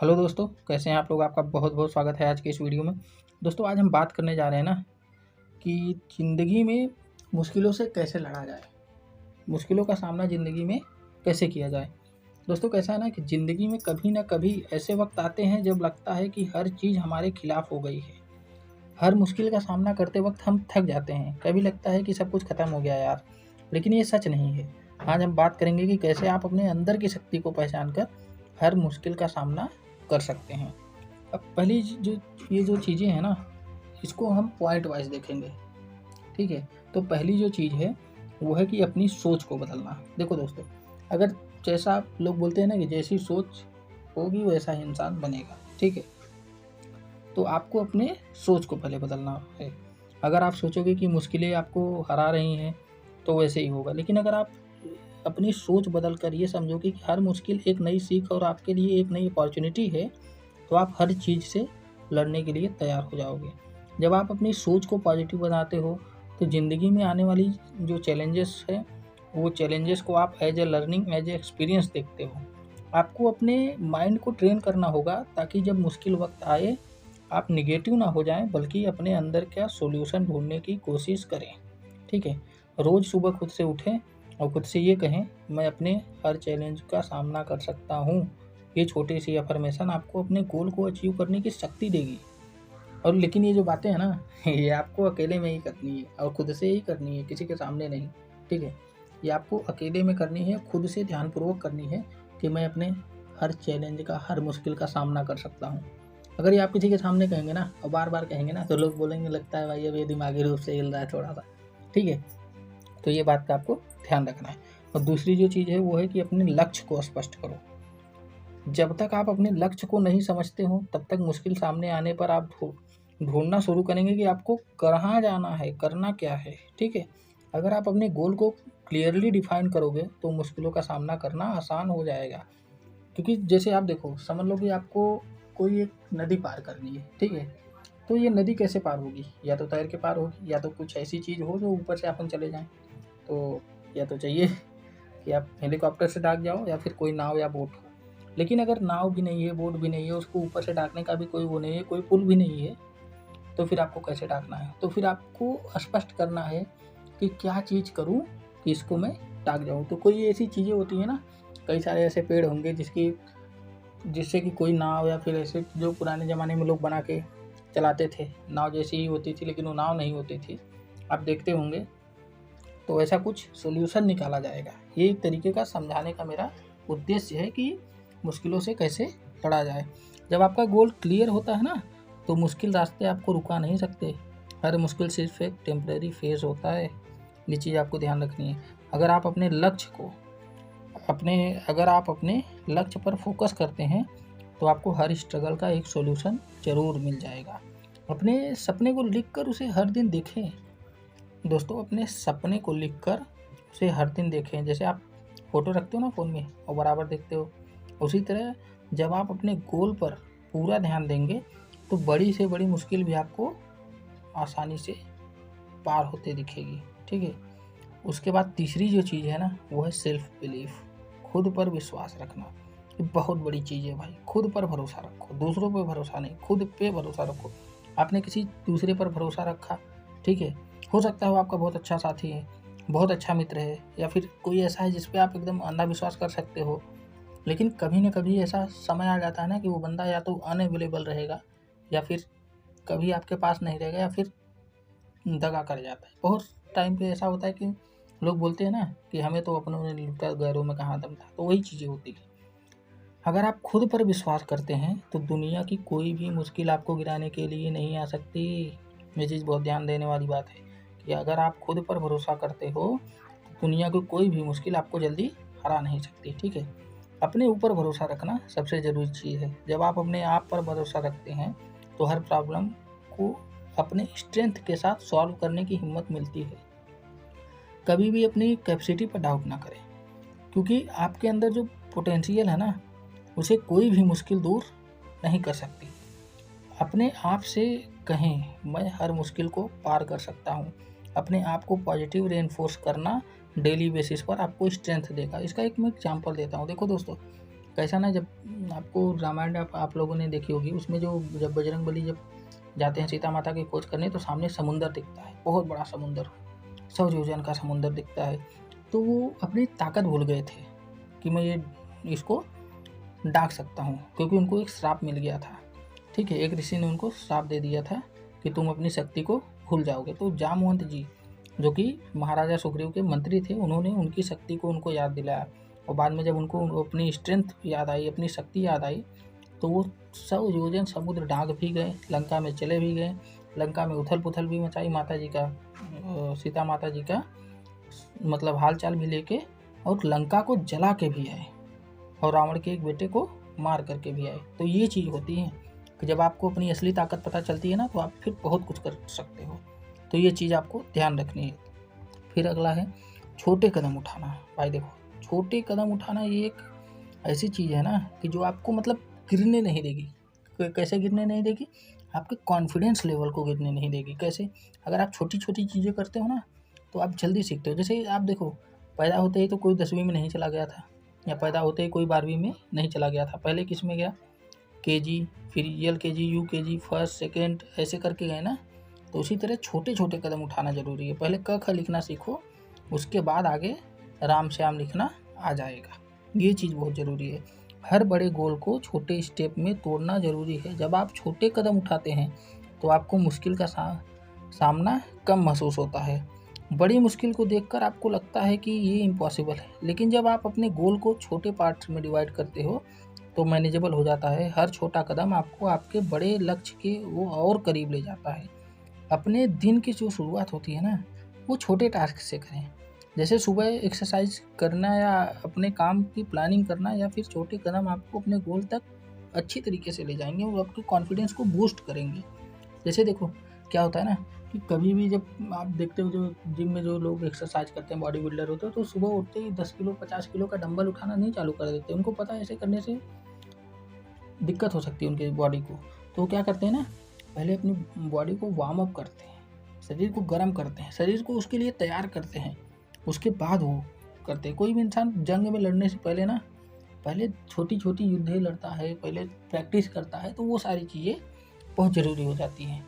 Hello दोस्तों, कैसे हैं आप लोग। आपका बहुत बहुत स्वागत है आज के इस वीडियो में। दोस्तों आज हम बात करने जा रहे हैं ना कि ज़िंदगी में मुश्किलों से कैसे लड़ा जाए, मुश्किलों का सामना ज़िंदगी में कैसे किया जाए। दोस्तों कैसा है ना कि ज़िंदगी में कभी ना कभी ऐसे वक्त आते हैं जब लगता है कि हर चीज़ हमारे खिलाफ हो गई है। हर मुश्किल का सामना करते वक्त हम थक जाते हैं, कभी लगता है कि सब कुछ ख़त्म हो गया यार, लेकिन ये सच नहीं है। आज हम बात करेंगे कि कैसे आप अपने अंदर की शक्ति को पहचान कर हर मुश्किल का सामना कर सकते हैं। अब पहली जो ये जो चीज़ें हैं ना, इसको हम पॉइंट वाइज देखेंगे, ठीक है। तो पहली जो चीज़ है वो है कि अपनी सोच को बदलना। देखो दोस्तों, अगर जैसा लोग बोलते हैं ना कि जैसी सोच होगी वैसा ही इंसान बनेगा, ठीक है। तो आपको अपने सोच को पहले बदलना है। अगर आप सोचोगे कि मुश्किलें आपको हरा रही हैं तो वैसे ही होगा, लेकिन अगर आप अपनी सोच बदल कर ये समझोगे कि हर मुश्किल एक नई सीख और आपके लिए एक नई अपॉर्चुनिटी है, तो आप हर चीज़ से लड़ने के लिए तैयार हो जाओगे। जब आप अपनी सोच को पॉजिटिव बनाते हो तो ज़िंदगी में आने वाली जो चैलेंजेस हैं वो चैलेंजेस को आप as a learning, as a experience देखते हो। आपको अपने माइंड को ट्रेन करना होगा ताकि जब मुश्किल वक्त आए आप निगेटिव ना हो जाएं, बल्कि अपने अंदर का सॉल्यूशन ढूंढने की कोशिश करें, ठीक है। रोज़ सुबह खुद से उठें और खुद से ये कहें, मैं अपने हर चैलेंज का सामना कर सकता हूँ। ये छोटी सी अफर्मेशन आपको अपने गोल को अचीव करने की शक्ति देगी। और लेकिन ये जो बातें हैं ना ये आपको अकेले में ही करनी है और खुद से ही करनी है, किसी के सामने नहीं, ठीक है। ये आपको अकेले में करनी है, खुद से ध्यानपूर्वक करनी है कि मैं अपने हर चैलेंज का, हर मुश्किल का सामना कर सकता हूँ। अगर ये आप किसी के सामने कहेंगे ना और बार बार कहेंगे ना तो लोग बोलेंगे लगता है भाई अब ये दिमागी रूप से हिल रहा है थोड़ा सा, ठीक है। तो ये बात का आपको ध्यान रखना है। और दूसरी जो चीज़ है वो है कि अपने लक्ष्य को स्पष्ट करो। जब तक आप अपने लक्ष्य को नहीं समझते हो तब तक मुश्किल सामने आने पर आप ढूंढना शुरू करेंगे कि आपको कहाँ जाना है, करना क्या है, ठीक है। अगर आप अपने गोल को क्लियरली डिफाइन करोगे तो मुश्किलों का सामना करना आसान हो जाएगा। क्योंकि जैसे आप देखो, समझ लो कि आपको कोई एक नदी पार करनी है, ठीक है। तो ये नदी कैसे पार होगी, या तो तैर के पार होगी या तो कुछ ऐसी चीज़ हो जो ऊपर से अपन चले जाएं। तो या तो चाहिए कि आप हेलीकॉप्टर से डाक जाओ या फिर कोई नाव या बोट हो। लेकिन अगर नाव भी नहीं है, बोट भी नहीं है, उसको ऊपर से डाकने का भी कोई वो नहीं है, कोई पुल भी नहीं है, तो फिर आपको कैसे डाकना है। तो फिर आपको स्पष्ट करना है कि क्या चीज़ करूँ कि इसको मैं डाक जाऊँ। तो कोई ऐसी चीज़ें होती हैं ना, कई सारे ऐसे पेड़ होंगे जिससे कि कोई नाव या फिर ऐसे जो पुराने ज़माने में लोग बना के चलाते थे, नाव जैसी ही होती थी लेकिन वो नाव नहीं होती थी, आप देखते होंगे। तो ऐसा कुछ सॉल्यूशन निकाला जाएगा। ये एक तरीके का समझाने का मेरा उद्देश्य है कि मुश्किलों से कैसे लड़ा जाए। जब आपका गोल क्लियर होता है ना तो मुश्किल रास्ते आपको रुका नहीं सकते। हर मुश्किल सिर्फ एक टेम्परेरी फेज़ होता है। ये चीज़ आपको ध्यान रखनी है। अगर आप अपने लक्ष्य पर फोकस करते हैं तो आपको हर स्ट्रगल का एक सॉल्यूशन ज़रूर मिल जाएगा। अपने सपने को लिखकर उसे हर दिन देखें। दोस्तों अपने सपने को लिखकर उसे हर दिन देखें। जैसे आप फ़ोटो रखते हो ना फ़ोन में और बराबर देखते हो, उसी तरह जब आप अपने गोल पर पूरा ध्यान देंगे तो बड़ी से बड़ी मुश्किल भी आपको आसानी से पार होते दिखेगी, ठीक है। उसके बाद तीसरी जो चीज़ है ना वो है सेल्फ बिलीफ, खुद पर विश्वास रखना। ये बहुत बड़ी चीज़ है भाई। खुद पर भरोसा रखो, दूसरों पर भरोसा नहीं, खुद पे भरोसा रखो। आपने किसी दूसरे पर भरोसा रखा, ठीक है, हो सकता है वो आपका बहुत अच्छा साथी है, बहुत अच्छा मित्र है, या फिर कोई ऐसा है जिस पे आप एकदम अंधा विश्वास कर सकते हो। लेकिन कभी न कभी ऐसा समय आ जाता है ना कि वो बंदा या तो अनअवेलेबल रहेगा या फिर कभी आपके पास नहीं रहेगा या फिर दगा कर जाता है। बहुत टाइम पे ऐसा होता है कि लोग बोलते हैं ना कि हमें तो अपनों ने लूटा, गैरों में कहाँ दम था। तो वही चीज़ें होती है। अगर आप खुद पर विश्वास करते हैं तो दुनिया की कोई भी मुश्किल आपको गिराने के लिए नहीं आ सकती। ये चीज़ बहुत ध्यान देने वाली बात है कि अगर आप खुद पर भरोसा करते हो तो दुनिया की कोई भी मुश्किल आपको जल्दी हरा नहीं सकती, ठीक है। अपने ऊपर भरोसा रखना सबसे ज़रूरी चीज़ है। जब आप अपने आप पर भरोसा रखते हैं तो हर प्रॉब्लम को अपने स्ट्रेंथ के साथ सॉल्व करने की हिम्मत मिलती है। कभी भी अपनी कैपेसिटी पर डाउट ना करें, क्योंकि आपके अंदर जो पोटेंशियल है ना उसे कोई भी मुश्किल दूर नहीं कर सकती। अपने आप से कहें, मैं हर मुश्किल को पार कर सकता हूँ। अपने आप को पॉजिटिव रेनफोर्स करना डेली बेसिस पर आपको स्ट्रेंथ देगा। इसका एक मैं एग्जांपल देता हूँ। देखो दोस्तों, कैसा ना, जब आपको रामायण आप लोगों ने देखी होगी, उसमें जो जब बजरंगबली जब जाते हैं सीता माता की खोज करने, तो सामने समुंदर दिखता है, बहुत बड़ा समुंदर, 100 योजन का समुंदर दिखता है। तो वो अपनी ताकत भूल गए थे कि मैं ये इसको डाक सकता हूँ, क्योंकि उनको एक श्राप मिल गया था। ठीक है, एक ऋषि ने उनको श्राप दे दिया था कि तुम अपनी शक्ति को भूल जाओगे। तो जामवंत जी, जो कि महाराजा सुग्रीव के मंत्री थे, उन्होंने उनकी शक्ति को उनको याद दिलाया, और बाद में जब उनको अपनी स्ट्रेंथ याद आई, अपनी शक्ति याद आई, तो वो 100 योजन समुद्र डाक भी गए, लंका में चले भी गए, लंका में उथल पुथल भी मचाई, माता जी का सीता माता जी का मतलब हाल चाल भी लेके, और लंका को जला के भी आए, और रावण के एक बेटे को मार करके भी आए। तो ये चीज़ होती है कि जब आपको अपनी असली ताकत पता चलती है ना, तो आप फिर बहुत कुछ कर सकते हो। तो ये चीज़ आपको ध्यान रखनी है। फिर अगला है छोटे कदम उठाना। भाई देखो, छोटे कदम उठाना ये एक ऐसी चीज़ है ना कि जो आपको मतलब गिरने नहीं देगी। कैसे गिरने नहीं देगी? आपके कॉन्फिडेंस लेवल को गिरने नहीं देगी। कैसे? अगर आप छोटी छोटी चीज़ें करते हो ना, तो आप जल्दी सीखते हो। जैसे आप देखो, पैदा होते ही तो कोई 10वीं में नहीं चला गया था, या पैदा होते ही कोई 12वीं में नहीं चला गया था। पहले किस में गया? केजी, फिर LKG, UKG, फर्स्ट सेकेंड, ऐसे करके गए ना। तो उसी तरह छोटे छोटे कदम उठाना ज़रूरी है। पहले क ख लिखना सीखो, उसके बाद आगे राम श्याम लिखना आ जाएगा। ये चीज़ बहुत ज़रूरी है। हर बड़े गोल को छोटे स्टेप में तोड़ना ज़रूरी है। जब आप छोटे कदम उठाते हैं तो आपको मुश्किल का सामना कम महसूस होता है। बड़ी मुश्किल को देखकर आपको लगता है कि ये इम्पॉसिबल है, लेकिन जब आप अपने गोल को छोटे पार्ट्स में डिवाइड करते हो तो मैनेजेबल हो जाता है। हर छोटा कदम आपको आपके बड़े लक्ष्य के वो और करीब ले जाता है। अपने दिन की जो शुरुआत होती है ना, वो छोटे टास्क से करें। जैसे सुबह एक्सरसाइज करना, या अपने काम की प्लानिंग करना, या फिर छोटे कदम आपको अपने गोल तक अच्छी तरीके से ले जाएंगे और आपके कॉन्फिडेंस को बूस्ट करेंगे। जैसे देखो, क्या होता है ना कि कभी भी जब आप देखते हो, जो जिम में जो लोग एक्सरसाइज करते हैं, बॉडी बिल्डर होते हैं, तो सुबह उठते ही 10 किलो 50 किलो का डंबल उठाना नहीं चालू कर देते। उनको पता है ऐसे करने से दिक्कत हो सकती है उनकी बॉडी को। तो वो क्या करते हैं ना, पहले अपनी बॉडी को वार्म अप करते हैं, शरीर को गर्म करते हैं, शरीर को उसके लिए तैयार करते हैं, उसके बाद वो करते हैं। कोई भी इंसान जंग में लड़ने से पहले ना, पहले छोटी छोटी युद्धें लड़ता है, पहले प्रैक्टिस करता है। तो वो सारी चीज़ें बहुत ज़रूरी हो जाती हैं।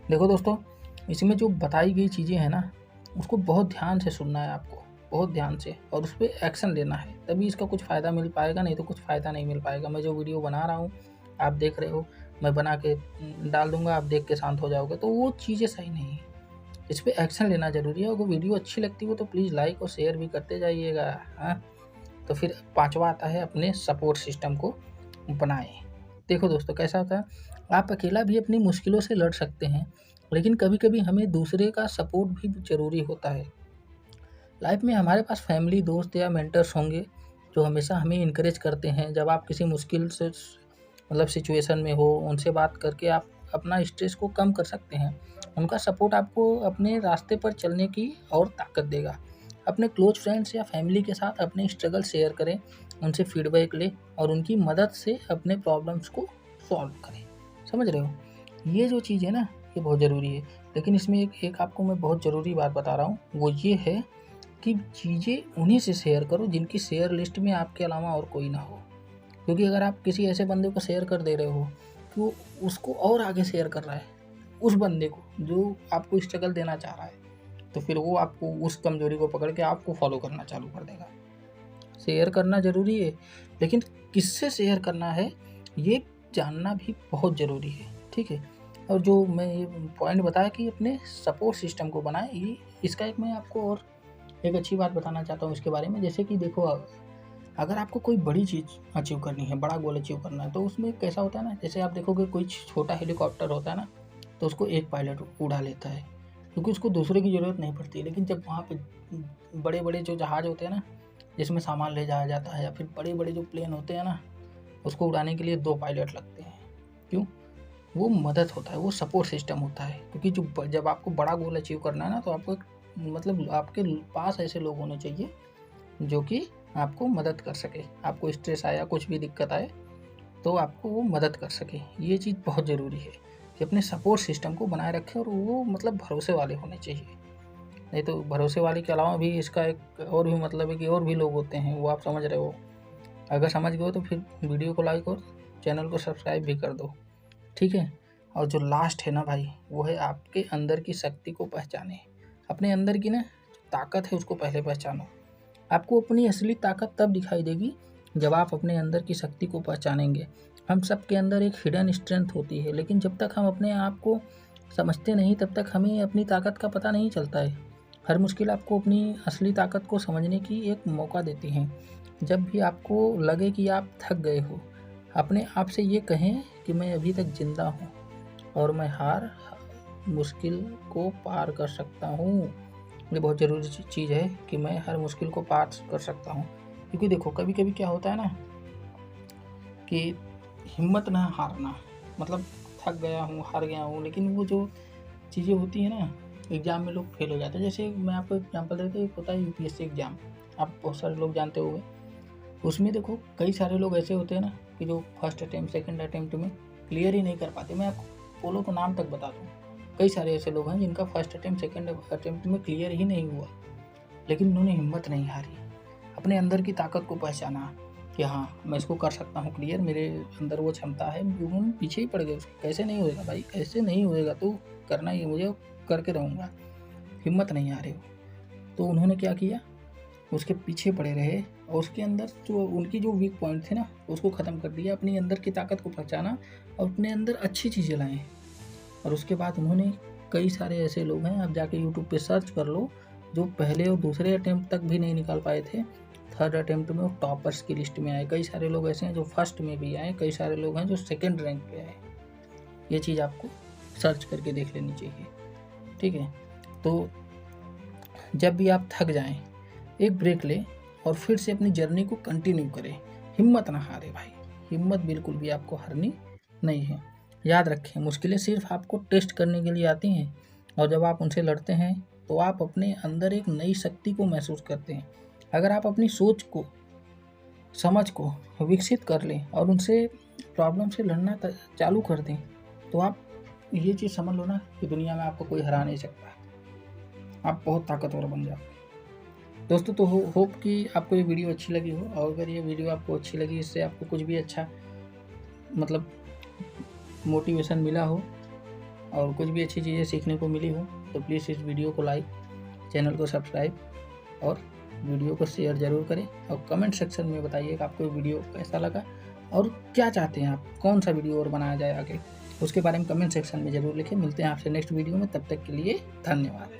देखो दोस्तों, इसमें जो बताई गई चीज़ें हैं ना, उसको बहुत ध्यान से सुनना है आपको, बहुत ध्यान से, और उस पर एक्शन लेना है, तभी इसका कुछ फ़ायदा मिल पाएगा, नहीं तो कुछ फ़ायदा नहीं मिल पाएगा। मैं जो वीडियो बना रहा हूँ, आप देख रहे हो, मैं बना के डाल दूंगा, आप देख के शांत हो जाओगे, तो वो चीज़ें सही नहीं है। इस पर एक्शन लेना ज़रूरी है। अगर वीडियो अच्छी लगती हो तो प्लीज़ लाइक और शेयर भी करते जाइएगा। हाँ, तो फिर 5वां आता है, अपने सपोर्ट सिस्टम को बनाएं। देखो दोस्तों, कैसा होता है, आप अकेला भी अपनी मुश्किलों से लड़ सकते हैं, लेकिन कभी कभी हमें दूसरे का सपोर्ट भी ज़रूरी होता है। लाइफ में हमारे पास फैमिली, दोस्त या मेंटर्स होंगे जो हमेशा हमें इनकरेज करते हैं। जब आप किसी मुश्किल से मतलब सिचुएशन में हो, उनसे बात करके आप अपना स्ट्रेस को कम कर सकते हैं। उनका सपोर्ट आपको अपने रास्ते पर चलने की और ताकत देगा। अपने क्लोज फ्रेंड्स या फैमिली के साथ अपने स्ट्रगल शेयर करें, उनसे फीडबैक लें, और उनकी मदद से अपने प्रॉब्लम्स को सॉल्व करें। समझ रहे हो? ये जो चीज़ है ना, ये बहुत ज़रूरी है। लेकिन इसमें एक आपको मैं बहुत ज़रूरी बात बता रहा हूँ, वो ये है कि चीज़ें उन्हीं से शेयर करो जिनकी शेयर लिस्ट में आपके अलावा और कोई ना हो। क्योंकि अगर आप किसी ऐसे बंदे को शेयर कर दे रहे हो कि वो उसको और आगे शेयर कर रहा है, उस बंदे को जो आपको स्ट्रगल देना चाह रहा है, तो फिर वो आपको उस कमजोरी को पकड़ के आपको फॉलो करना चालू कर देगा। शेयर करना ज़रूरी है, लेकिन किससे शेयर करना है ये जानना भी बहुत ज़रूरी है। ठीक है, और जो मैं ये पॉइंट बताया कि अपने सपोर्ट सिस्टम को बनाएं, ये इसका एक मैं आपको और एक अच्छी बात बताना चाहता हूँ इसके बारे में। जैसे कि देखो, अगर आपको कोई बड़ी चीज़ अचीव करनी है, बड़ा गोल अचीव करना है, तो उसमें कैसा होता है ना, जैसे आप देखोगे कोई छोटा हेलीकॉप्टर होता है ना, तो उसको एक पायलट उड़ा लेता है, क्योंकि उसको दूसरे की ज़रूरत नहीं पड़ती। लेकिन जब वहाँ पे बड़े बड़े जो जहाज़ होते हैं ना, जिसमें सामान ले जाया जाता है, या फिर बड़े बड़े जो प्लेन होते हैं ना, उसको उड़ाने के लिए 2 पायलट लगते हैं। क्यों? वो मदद होता है, वो सपोर्ट सिस्टम होता है। क्योंकि जब आपको बड़ा गोल अचीव करना है ना, तो आपको मतलब आपके पास ऐसे लोग होने चाहिए जो कि आपको मदद कर सके। आपको स्ट्रेस आया, कुछ भी दिक्कत आए, तो आपको वो मदद कर सके। ये चीज़ बहुत ज़रूरी है कि अपने सपोर्ट सिस्टम को बनाए रखें, और वो मतलब भरोसे वाले होने चाहिए। नहीं तो भरोसे वाले के अलावा भी इसका एक और भी मतलब है कि और भी लोग होते हैं, वो आप समझ रहे हो। अगर समझ गए हो तो फिर वीडियो को लाइक और चैनल को सब्सक्राइब भी कर दो, ठीक है। और जो लास्ट है ना भाई, वो है आपके अंदर की शक्ति को पहचाने। अपने अंदर की ना ताकत है उसको पहले पहचानो। आपको अपनी असली ताकत तब दिखाई देगी जब आप अपने अंदर की शक्ति को पहचानेंगे। हम सब के अंदर एक हिडन स्ट्रेंथ होती है, लेकिन जब तक हम अपने आप को समझते नहीं तब तक हमें अपनी ताकत का पता नहीं चलता है। हर मुश्किल आपको अपनी असली ताकत को समझने की एक मौका देती है। जब भी आपको लगे कि आप थक गए हो, अपने आप से ये कहें कि मैं अभी तक जिंदा हूँ और मैं हर मुश्किल को पार कर सकता हूँ। ये बहुत ज़रूरी चीज़ है कि मैं हर मुश्किल को पार कर सकता हूँ। क्योंकि देखो कभी कभी क्या होता है ना कि हिम्मत ना हारना, मतलब थक गया हूँ, हार गया हूँ, लेकिन वो जो चीज़ें होती है ना, एग्ज़ाम में लोग फेल हो जाते हैं। जैसे मैं आपको एग्जांपल देता हूँ, एक होता है यूपीएससी एग्ज़ाम, आप बहुत सारे लोग जानते होंगे। उसमें देखो कई सारे लोग ऐसे होते हैं ना कि जो फर्स्ट अटैम्प्ट सेकंड अटैम्प्ट में क्लियर ही नहीं कर पाते। मैं आपको बोलो तो नाम तक बता दूँ, कई सारे ऐसे लोग हैं जिनका फर्स्ट अटैम्प्ट सेकंड अटैम्प्ट में क्लियर ही नहीं हुआ, लेकिन उन्होंने हिम्मत नहीं हारी। अपने अंदर की ताकत को पहचाना कि हाँ मैं इसको कर सकता हूँ क्लियर, मेरे अंदर वो क्षमता है। उन्होंने पीछे ही पड़ गए, उसको कैसे नहीं होएगा भाई, कैसे नहीं होएगा, तो करना ही मुझे, करके रहूँगा, हिम्मत नहीं हारे हो। तो उन्होंने क्या किया, उसके पीछे पड़े रहे और उसके अंदर जो उनकी जो वीक पॉइंट थे ना उसको ख़त्म कर दिया। अपनी अंदर की ताकत को पहचाना और अपने अंदर अच्छी चीज़ें लाएँ। और उसके बाद उन्होंने, कई सारे ऐसे लोग हैं, आप जाके यूट्यूब पे सर्च कर लो, जो पहले और दूसरे अटैम्प्ट तक भी नहीं निकाल पाए थे, थर्ड अटैम्प्ट में वो टॉपर्स की लिस्ट में आए। कई सारे लोग ऐसे हैं जो फर्स्ट में भी आए, कई सारे लोग हैं जो सेकंड रैंक पे आए। ये चीज़ आपको सर्च करके देख लेनी चाहिए, ठीक है। तो जब भी आप थक जाएं, एक ब्रेक लें और फिर से अपनी जर्नी को कंटिन्यू करें। हिम्मत ना हारे भाई, हिम्मत बिल्कुल भी आपको हारनी नहीं है। याद रखें, मुश्किलें सिर्फ आपको टेस्ट करने के लिए आती हैं, और जब आप उनसे लड़ते हैं तो आप अपने अंदर एक नई शक्ति को महसूस करते हैं। अगर आप अपनी सोच को, समझ को विकसित कर लें और उनसे प्रॉब्लम से लड़ना चालू कर दें, तो आप ये चीज़ समझ लो ना कि दुनिया में आपको कोई हरा नहीं सकता, आप बहुत ताकतवर बन जाओ। दोस्तों, तो होप कि आपको ये वीडियो अच्छी लगी हो, और अगर ये वीडियो आपको अच्छी लगी, इससे आपको कुछ भी अच्छा मतलब मोटिवेशन मिला हो और कुछ भी अच्छी चीज़ें सीखने को मिली हो, तो प्लीज़ इस वीडियो को लाइक, चैनल को सब्सक्राइब और वीडियो को शेयर ज़रूर करें। और कमेंट सेक्शन में बताइए कि आपको वीडियो कैसा लगा और क्या चाहते हैं आप, कौन सा वीडियो और बनाया जाए आगे, उसके बारे में कमेंट सेक्शन में ज़रूर लिखें। मिलते हैं आपसे नेक्स्ट वीडियो में, तब तक के लिए धन्यवाद।